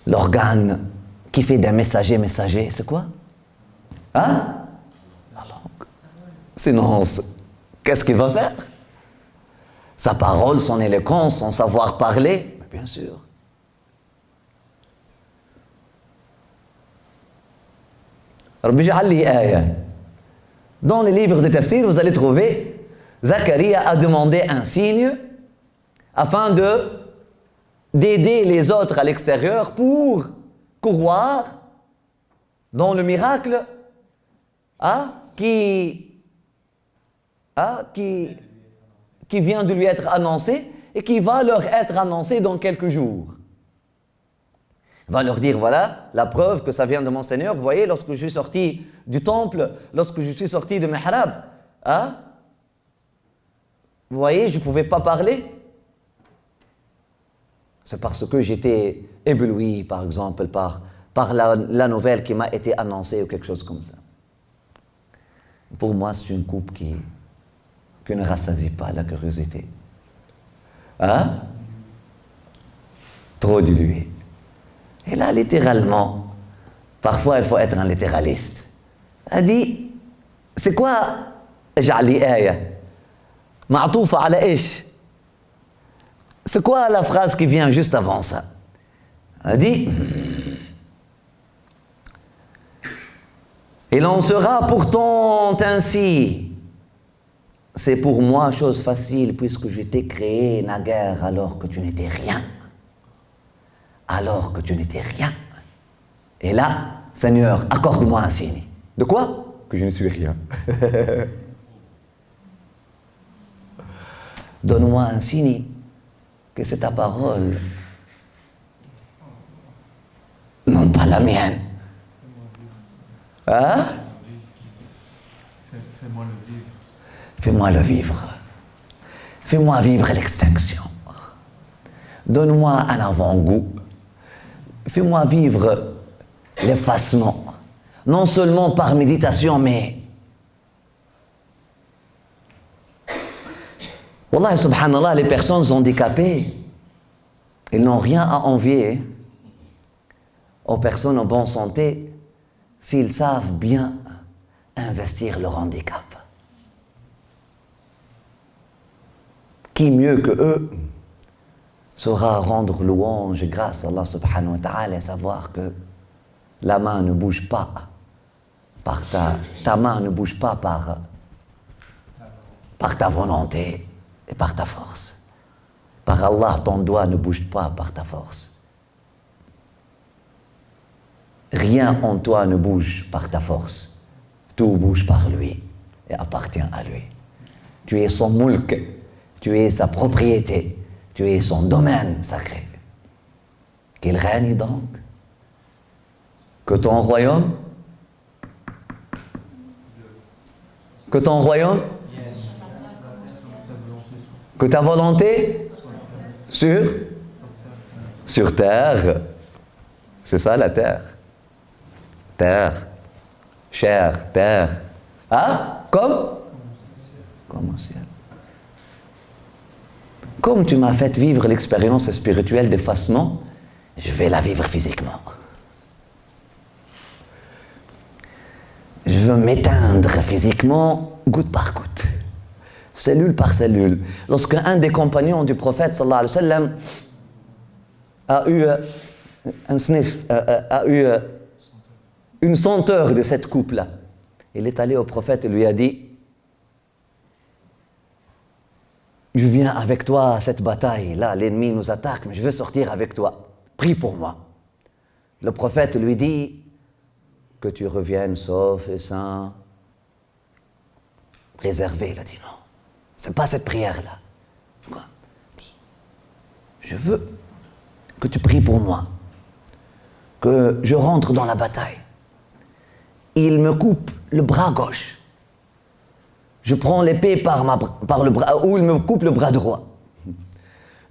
l'organe qui fait des messagers, c'est quoi? Hein? La langue. Sinon, qu'est-ce qu'il va faire? Sa parole, son éloquence, son savoir parler? Bien sûr. Rabbi ja'al li aya. Dans les livres de tafsir, vous allez trouver Zacharia a demandé un signe afin d'aider les autres à l'extérieur pour croire dans le miracle qui vient de lui être annoncé et qui va leur être annoncé dans quelques jours. Il va leur dire, voilà la preuve que ça vient de mon Seigneur. Vous voyez, lorsque je suis sorti du temple, lorsque je suis sorti de Mihrab, vous voyez, je ne pouvais pas parler. C'est parce que j'étais ébloui, par exemple, par la nouvelle qui m'a été annoncée ou quelque chose comme ça. Pour moi, c'est une coupe qui ne rassasie pas la curiosité. Trop diluée. Et là, littéralement, parfois il faut être un littéraliste. Elle dit, c'est quoi Ja'li aya? Ma'toufa ala ish? C'est quoi la phrase qui vient juste avant ça? Elle dit, il en sera pourtant ainsi. C'est pour moi chose facile puisque je t'ai créé naguère alors que tu n'étais rien. Alors que tu n'étais rien. Et là, Seigneur, accorde-moi un signe. De quoi? Que je ne suis rien. Donne-moi un signe que c'est ta parole, non pas la mienne. Fais-moi le vivre. Fais-moi le vivre. Fais-moi vivre l'extinction. Donne-moi un avant-goût. Fais-moi vivre l'effacement. Non seulement par méditation, mais... Wallah, subhanallah, les personnes handicapées, ils n'ont rien à envier aux personnes en bonne santé s'ils savent bien investir leur handicap. Qui mieux que eux saura rendre louange grâce à Allah subhanahu wa ta'ala et savoir que la main ne bouge pas par ta main ne bouge pas par ta volonté et par ta force. Par Allah, ton doigt ne bouge pas par ta force. Rien en toi ne bouge par ta force. Tout bouge par lui et appartient à lui. Tu es son mulk, tu es sa propriété, tu es son domaine sacré. Qu'il règne donc. Que ton royaume, que ta volonté sur terre. C'est ça la terre. Terre, chair, terre. Comme au ciel. Comme tu m'as fait vivre l'expérience spirituelle d'effacement, je vais la vivre physiquement. Je veux m'éteindre physiquement, goutte par goutte, cellule par cellule. Lorsque un des compagnons du prophète sallallahu alayhi wa sallam a eu un sniff, a eu une senteur de cette coupe-là, il est allé au prophète et lui a dit: je viens avec toi à cette bataille, là l'ennemi nous attaque, mais je veux sortir avec toi, prie pour moi. Le prophète lui dit: que tu reviennes sauf et sain, préservé. Il a dit: non, c'est pas cette prière-là. Quoi? Je veux que tu pries pour moi, que je rentre dans la bataille. Il me coupe le bras gauche. Je prends l'épée par le bras, ou il me coupe le bras droit.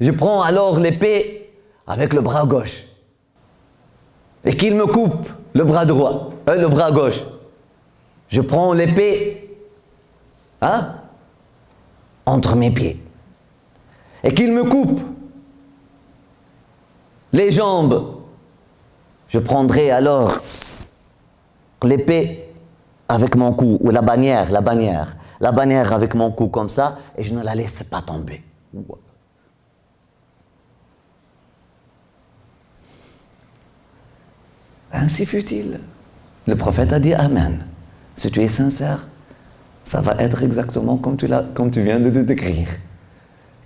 Je prends alors l'épée avec le bras gauche. Et qu'il me coupe le bras droit, le bras gauche. Je prends l'épée entre mes pieds. Et qu'il me coupe les jambes je prendrai alors l'épée avec mon cou, ou la bannière avec mon cou comme ça, et je ne la laisse pas tomber. Ainsi fut-il. Le prophète a dit Amen. Si tu es sincère, ça va être exactement comme tu viens de le décrire.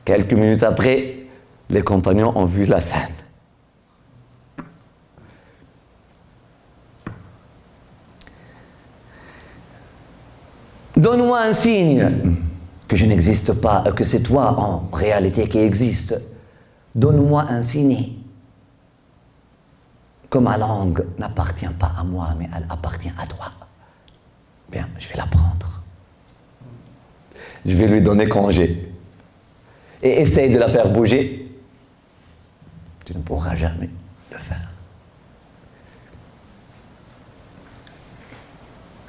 Quelques minutes après, les compagnons ont vu la scène. Donne-moi un signe que je n'existe pas, que c'est toi en réalité qui existe. Donne-moi un signe que ma langue n'appartient pas à moi, mais elle appartient à toi. Bien, je vais la prendre. Je vais lui donner congé. Et essaye de la faire bouger. Tu ne pourras jamais le faire.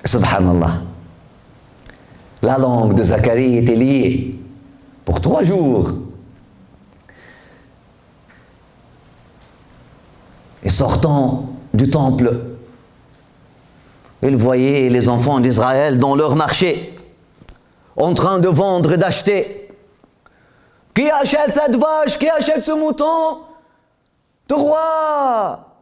Subhanallah. La langue de Zacharie était liée pour 3 jours. Et sortant du temple, il voyait les enfants d'Israël dans leur marché, en train de vendre et d'acheter. Qui achète cette vache? Qui achète ce mouton? 3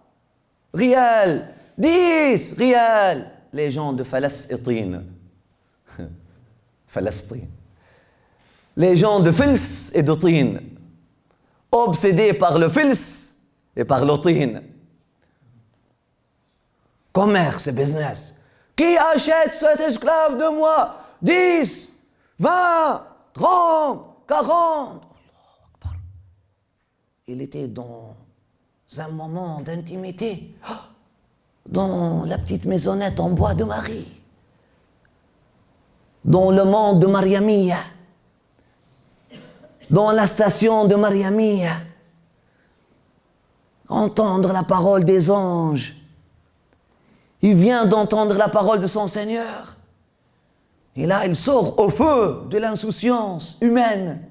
rials, 10 rials. Les gens de Palestine. Les gens de Fils et de Tin, obsédés par le Fils et par le Tin. Commerce et business. Qui achète cet esclave de moi? 10, 20, 30, 40. Il était dans un moment d'intimité, dans la petite maisonnette en bois de Marie, dans le monde de Mariamia, dans la station de Mariamia, entendre la parole des anges. Il vient d'entendre la parole de son Seigneur. Et là, il sort au feu de l'insouciance humaine.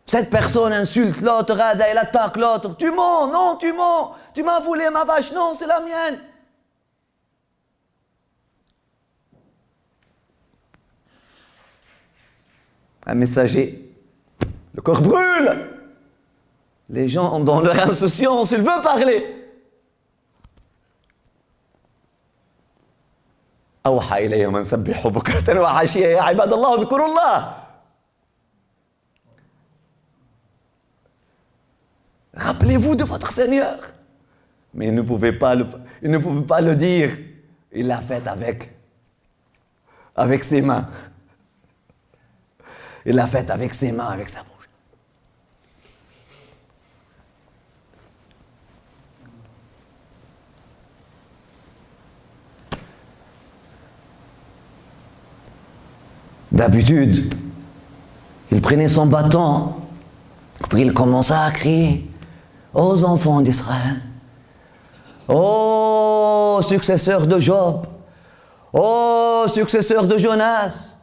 Cette personne insulte l'autre, elle attaque l'autre. Tu mens, non, tu mens. Tu m'as volé ma vache, non, c'est la mienne. Un messager, le corps brûle. Les gens, dans leur insouciance, ils veulent parler. أوحى إلي من سبحوا بكرة وعشية يا عباد الله اذكروا الله. Rappelez-vous de votre Seigneur. Mais il ne pouvait pas le dire. Il l'a fait avec ses mains. Il l'a fait avec ses mains, avec sa bouche. D'habitude, il prenait son bâton, puis il commença à crier aux enfants d'Israël, ô successeurs de Job, ô successeurs de Jonas,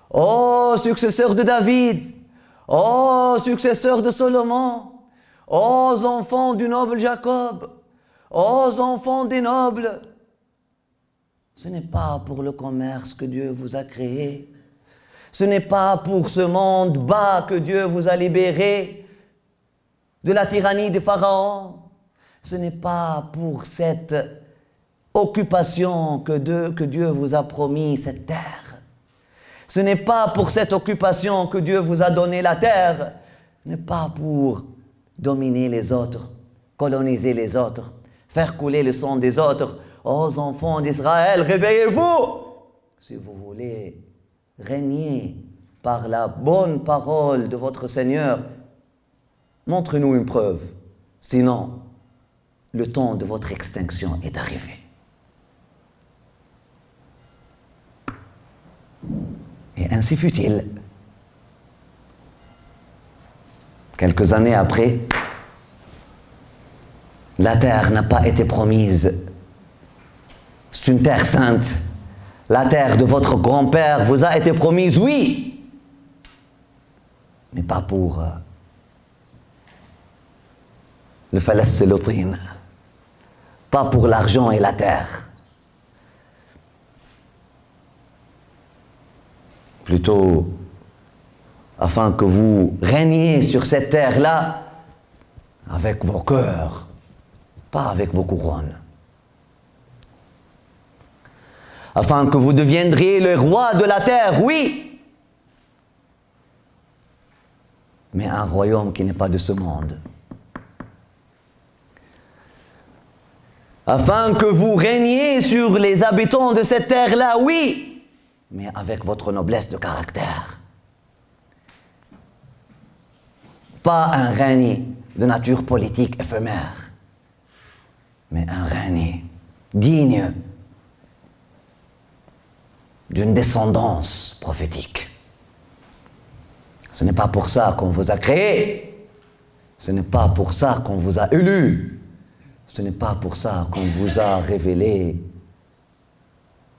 ô successeurs de David, ô successeurs de Salomon, ô enfants du noble Jacob, ô enfants des nobles. Ce n'est pas pour le commerce que Dieu vous a créé. Ce n'est pas pour ce monde bas que Dieu vous a libéré de la tyrannie des pharaons. Ce n'est pas pour cette occupation que Dieu vous a promis cette terre. Ce n'est pas pour cette occupation que Dieu vous a donné la terre. Ce n'est pas pour dominer les autres, coloniser les autres, faire couler le sang des autres. Ô enfants d'Israël, réveillez-vous! Si vous voulez régner par la bonne parole de votre Seigneur, montre-nous une preuve. Sinon, le temps de votre extinction est arrivé. Et ainsi fut-il. Quelques années après, la terre n'a pas été promise. C'est une terre sainte. La terre de votre grand-père vous a été promise, oui, mais pas pour le Falassélotin, pas pour l'argent et la terre. Plutôt afin que vous régniez sur cette terre-là avec vos cœurs, pas avec vos couronnes. Afin que vous deviendriez le roi de la terre, oui, mais un royaume qui n'est pas de ce monde. Afin que vous régniez sur les habitants de cette terre-là, oui, mais avec votre noblesse de caractère. Pas un règne de nature politique éphémère, mais un règne digne d'une descendance prophétique. Ce n'est pas pour ça qu'on vous a créé, ce n'est pas pour ça qu'on vous a élu, ce n'est pas pour ça qu'on vous a révélé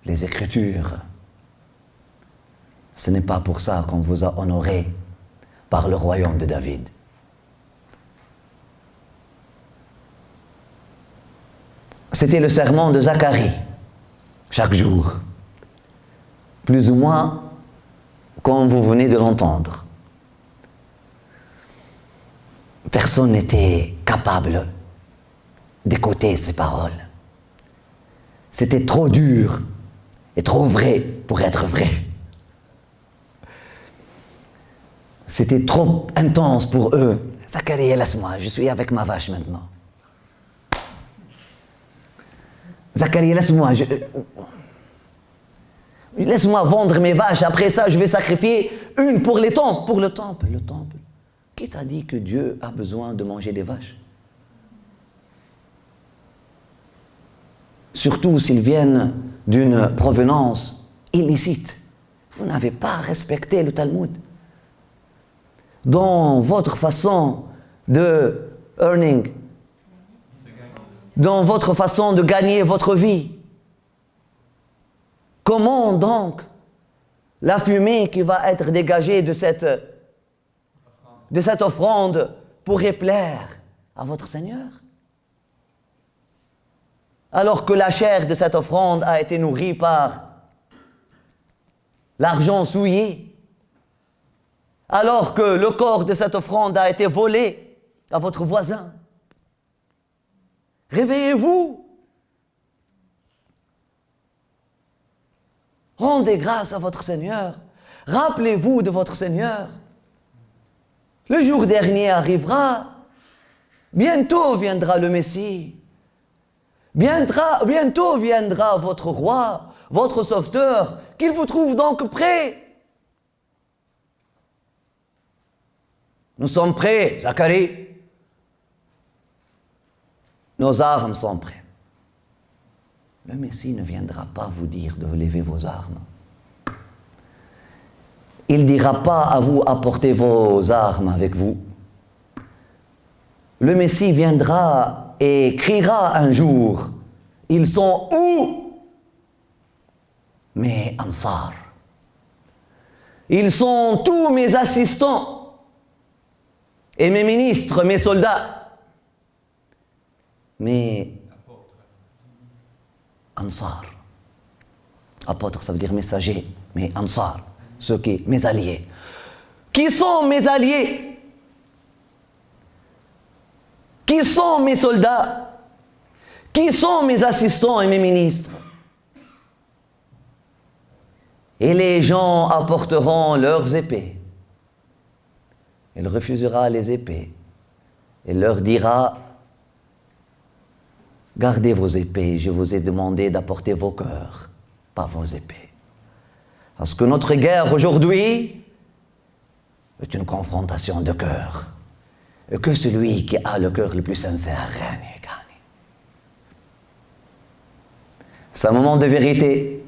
les Écritures, ce n'est pas pour ça qu'on vous a honoré par le royaume de David. C'était le sermon de Zacharie, chaque jour, plus ou moins comme vous venez de l'entendre. Personne n'était capable d'écouter ces paroles. C'était trop dur et trop vrai pour être vrai. C'était trop intense pour eux. Zacharie, laisse-moi, je suis avec ma vache maintenant. Zacharie, laisse-moi, laisse-moi vendre mes vaches, après ça je vais sacrifier une pour les temples. Pour le temple. Qui t'a dit que Dieu a besoin de manger des vaches? Surtout s'ils viennent d'une provenance illicite. Vous n'avez pas respecté le Talmud. Dans votre façon de earning, dans votre façon de gagner votre vie. Comment donc la fumée qui va être dégagée de cette offrande pourrait plaire à votre Seigneur? Alors que la chair de cette offrande a été nourrie par l'argent souillé, alors que le corps de cette offrande a été volé à votre voisin. Réveillez-vous. Rendez grâce à votre Seigneur. Rappelez-vous de votre Seigneur. Le jour dernier arrivera. Bientôt viendra le Messie. Bientôt viendra votre roi, votre sauveteur, qu'il vous trouve donc prêt. Nous sommes prêts, Zacharie. Nos armes sont prêtes. Le Messie ne viendra pas vous dire de lever vos armes. Il ne dira pas à vous apporter vos armes avec vous. Le Messie viendra et criera un jour, ils sont où mes ansar? Ils sont tous mes assistants et mes ministres, mes soldats. Mais ansar, apôtre ça veut dire messager, mais ansar, ceux qui, mes alliés. Qui sont mes alliés? Qui sont mes soldats? Qui sont mes assistants et mes ministres? Et les gens apporteront leurs épées. Il refusera les épées. Il leur dira: gardez vos épées, je vous ai demandé d'apporter vos cœurs, pas vos épées. Parce que notre guerre aujourd'hui est une confrontation de cœur. Et que celui qui a le cœur le plus sincère règne et gagne. C'est un moment de vérité.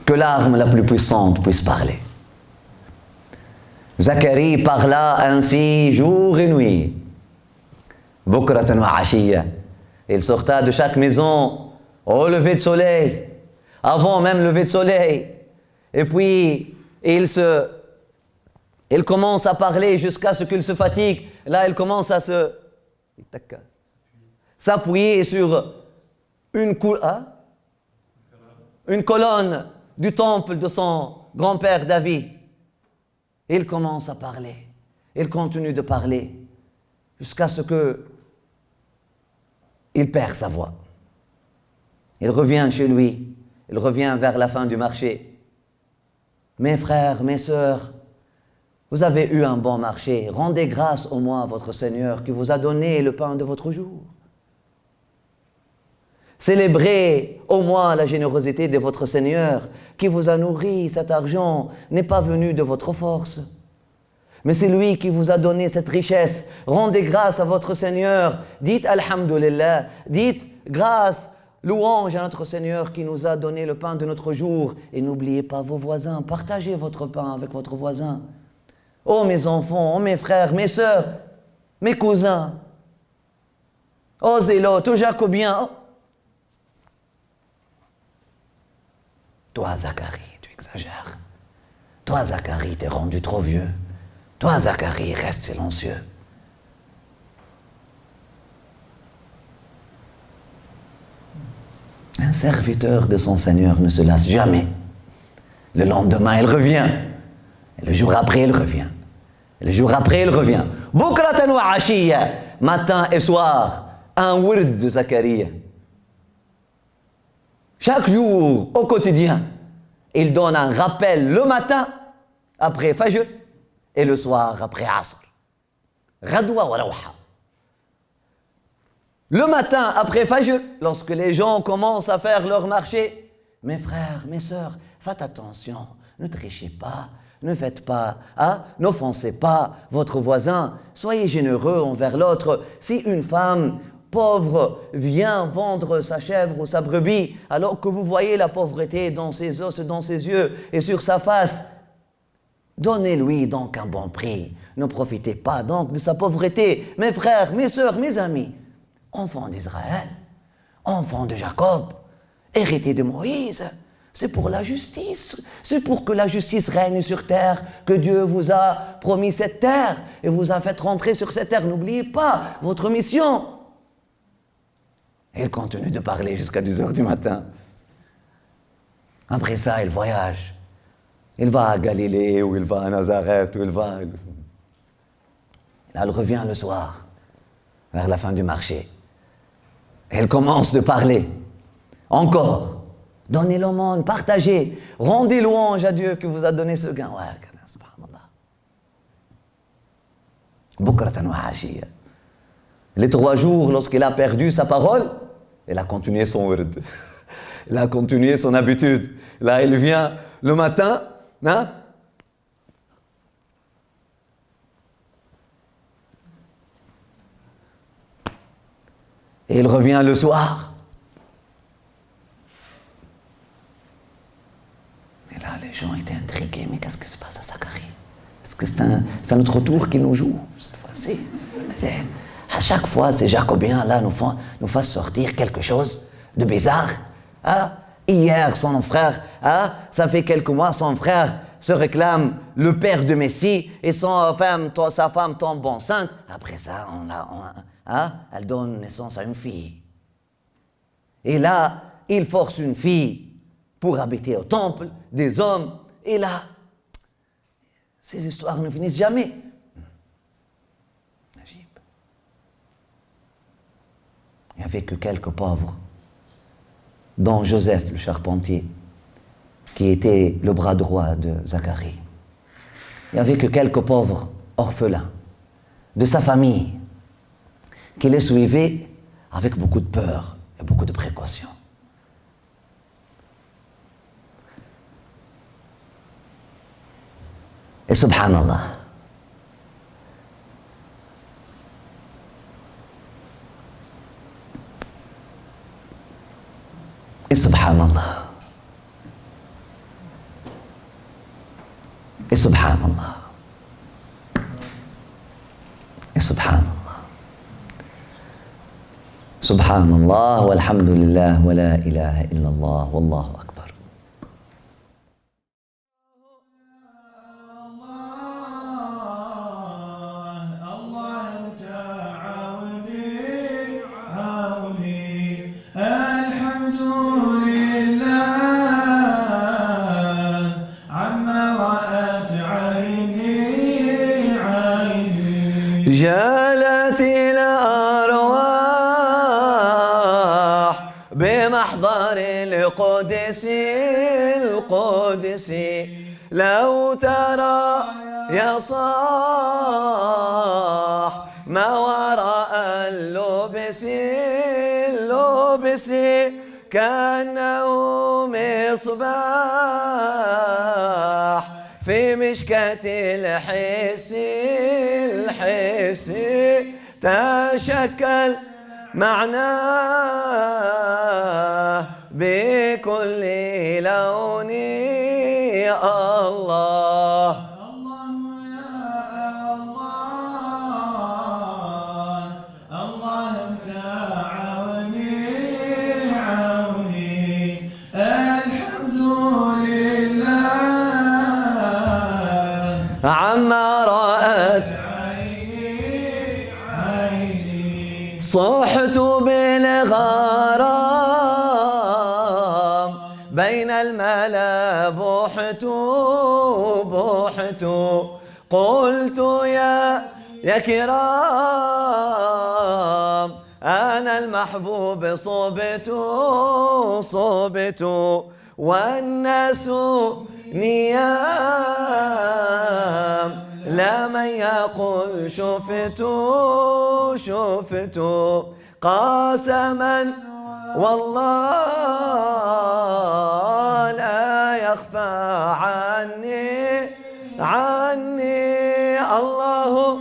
Que l'arme la plus puissante puisse parler. Zacharie parla ainsi jour et nuit. Bukratan wa ashiya. Il sorta de chaque maison au lever de soleil, avant même le lever de soleil. Et puis, il se Il commence à parler jusqu'à ce qu'il se fatigue. Là, il commence à s'appuyer sur une colonne du temple de son grand-père David. Il commence à parler. Il continue de parler jusqu'à ce que il perd sa voix. Il revient chez lui. Il revient vers la fin du marché. Mes frères, mes sœurs, vous avez eu un bon marché. Rendez grâce au moins à votre Seigneur qui vous a donné le pain de votre jour. Célébrez au moins la générosité de votre Seigneur qui vous a nourri. Cet argent n'est pas venu de votre force, mais c'est lui qui vous a donné cette richesse. Rendez grâce à votre Seigneur. Dites Alhamdulillah. Dites grâce, louange à notre Seigneur qui nous a donné le pain de notre jour. Et n'oubliez pas vos voisins. Partagez votre pain avec votre voisin. Oh mes enfants, oh mes frères, mes sœurs, mes cousins. Oh zélotes, oh jacobiens. Oh. Toi Zacharie, tu exagères. Toi Zacharie, t'es rendu trop vieux. Toi Zacharie, reste silencieux. Un serviteur de son Seigneur ne se lasse jamais. Le lendemain, il revient. Et le jour après, il revient. Et le jour après, il revient. Bukratan wa ashiya, matin et soir, un wird de Zacharie. Chaque jour, au quotidien, il donne un rappel le matin, après Fajr, et le soir, après Asr. Radwa wa rawha. Le matin, après Fajr, lorsque les gens commencent à faire leur marché, mes frères, mes sœurs, faites attention, ne trichez pas, ne faites pas, n'offensez pas votre voisin, soyez généreux envers l'autre. Si une femme pauvre vient vendre sa chèvre ou sa brebis, alors que vous voyez la pauvreté dans ses os, dans ses yeux et sur sa face, donnez-lui donc un bon prix. Ne profitez pas donc de sa pauvreté. Mes frères, mes sœurs, mes amis, enfants d'Israël, enfants de Jacob, héritiers de Moïse, c'est pour la justice. C'est pour que la justice règne sur terre que Dieu vous a promis cette terre et vous a fait rentrer sur cette terre. N'oubliez pas votre mission. Et il continue de parler jusqu'à 2h du matin. Après ça, il voyage. Il va à Galilée, ou il va à Nazareth, ou il va... Là, il revient le soir, vers la fin du marché. Et il commence de parler. Encore. Donnez l'aumône, partagez. Rendez louange à Dieu qui vous a donné ce gain. Bukratan wa ashiya. Les 3 jours, lorsqu'il a perdu sa parole, il a continué son wird. Il a continué son habitude. Là, il vient le matin, et il revient le soir. Et là, les gens étaient intrigués. Mais qu'est-ce qui se passe à Zacharie? Est-ce que c'est à notre tour qu'il nous joue cette fois-ci? À chaque fois, ces Jacobiens là nous fassent sortir quelque chose de bizarre. Hier, son frère, ça fait quelques mois, son frère se réclame le père de Messie et sa femme tombe enceinte. Après ça, elle donne naissance à une fille. Et là, il force une fille pour habiter au temple des hommes. Et là, ces histoires ne finissent jamais. Il n'y avait que quelques pauvres, dont Joseph le charpentier, qui était le bras droit de Zacharie. Il n'y avait que quelques pauvres orphelins de sa famille qui les suivaient avec beaucoup de peur et beaucoup de précaution. Et subhanallah, et subhanallah, et subhanallah, et subhanallah, subhanallah, walhamdulillah, wa la ilaha illallah, wallahu akbar. القدسي لو ترى يا صاح ما وراء اللبس كأنه مصباح في مشكاة الحس تشكل معناه بكل لون الله. عما رأت عيني صحت بالغرام بين الملا بحت قلت يا كرام أنا المحبوب صبت والناس نيام لا من يقول شفت قاسما والله لا يخفى عني الله.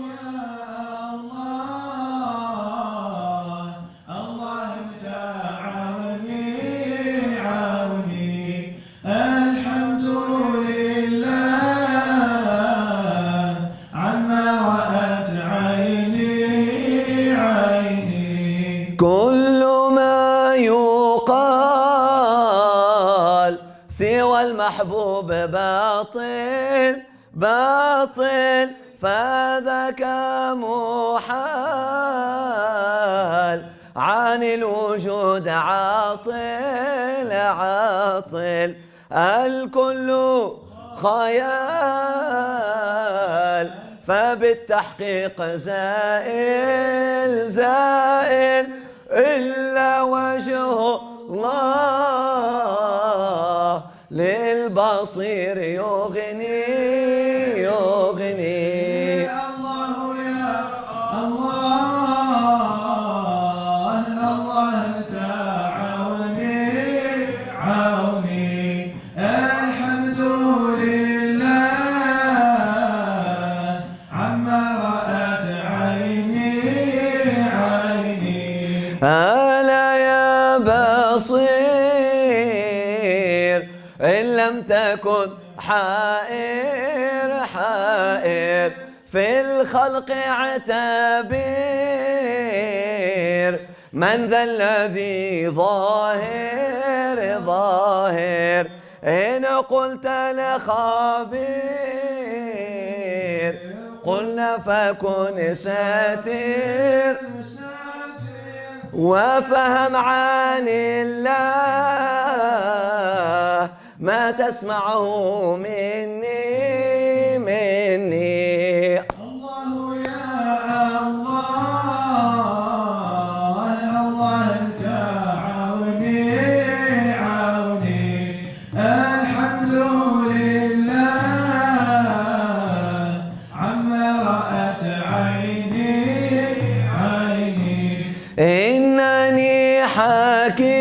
كل ما يقال سوى المحبوب باطل فذاك محال عن الوجود عاطل الكل خيال فبالتحقيق زائل إلا وجه الله للبصير يغني الله يا الله انت عوني الحمد لله عما رأت عيني ألا يا بصير إن لم تكن حائر في الخلق اعتبر من ذا الذي ظاهر إن قلت لخبير قلنا فكن ساتر وفهم عن الله ما تسمعه مني الله يا الله انت عوني الحمد لله عما رأت عيني إنني حكيم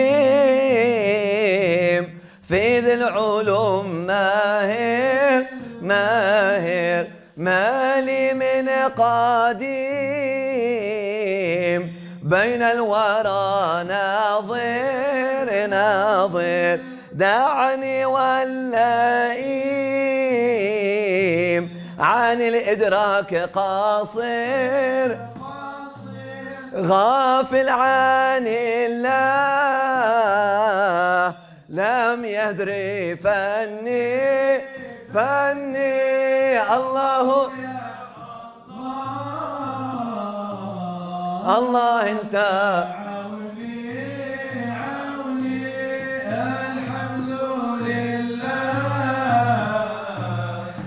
في ذي العلوم ماهر ما لي من قديم بين الورى ناظر دعني واللئيم عن الإدراك قاصر غافل عن الله لم يدري فني الله انت عوني الحمد لله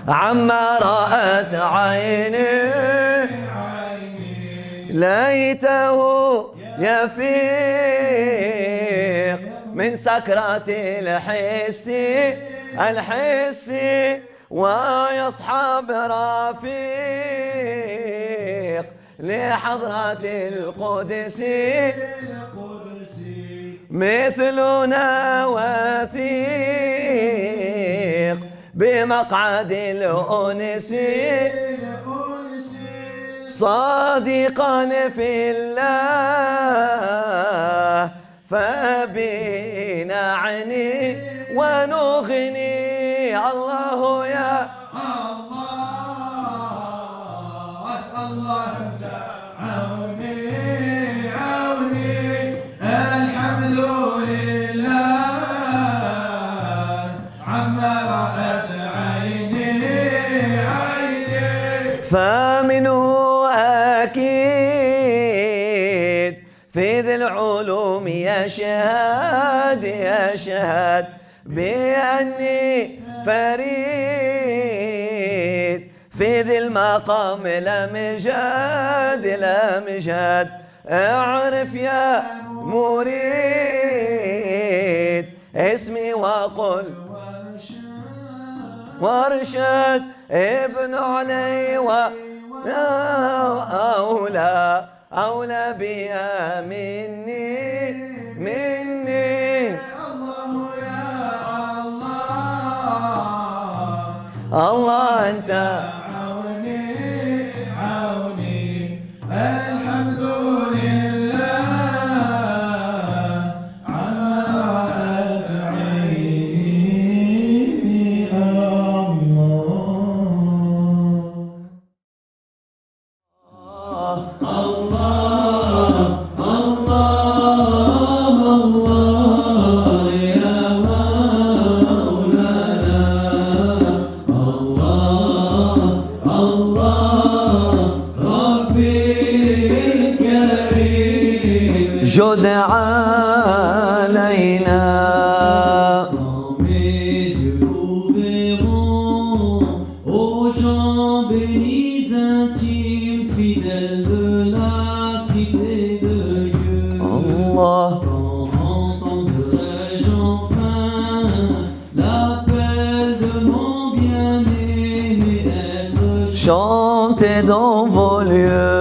عما رأت عيني ليته يفيق من سكرات الحس ويصحب رفيق لحضرة القدس مثلنا وثيق بمقعد الأنس صادقا في الله فبنعني ونغني الله يا الله انت عوني الحمد لله عما رأت عيني فمنه أكيد في ذي العلوم يشهد بأني فريد في ذي المقام لمجاد اعرف يا مريد اسمي وقل وارشد ابن علي أولى بها مني الله يا الله الله أنت عوني الحمد لله عما رأت عيني جد علينا Mes yeux ouvriront aux gens bénis intimes, fidèles de la cité de Dieu. الله Quand entendrai-je enfin l'appel de mon bien-aimé être chantez dans vos lieux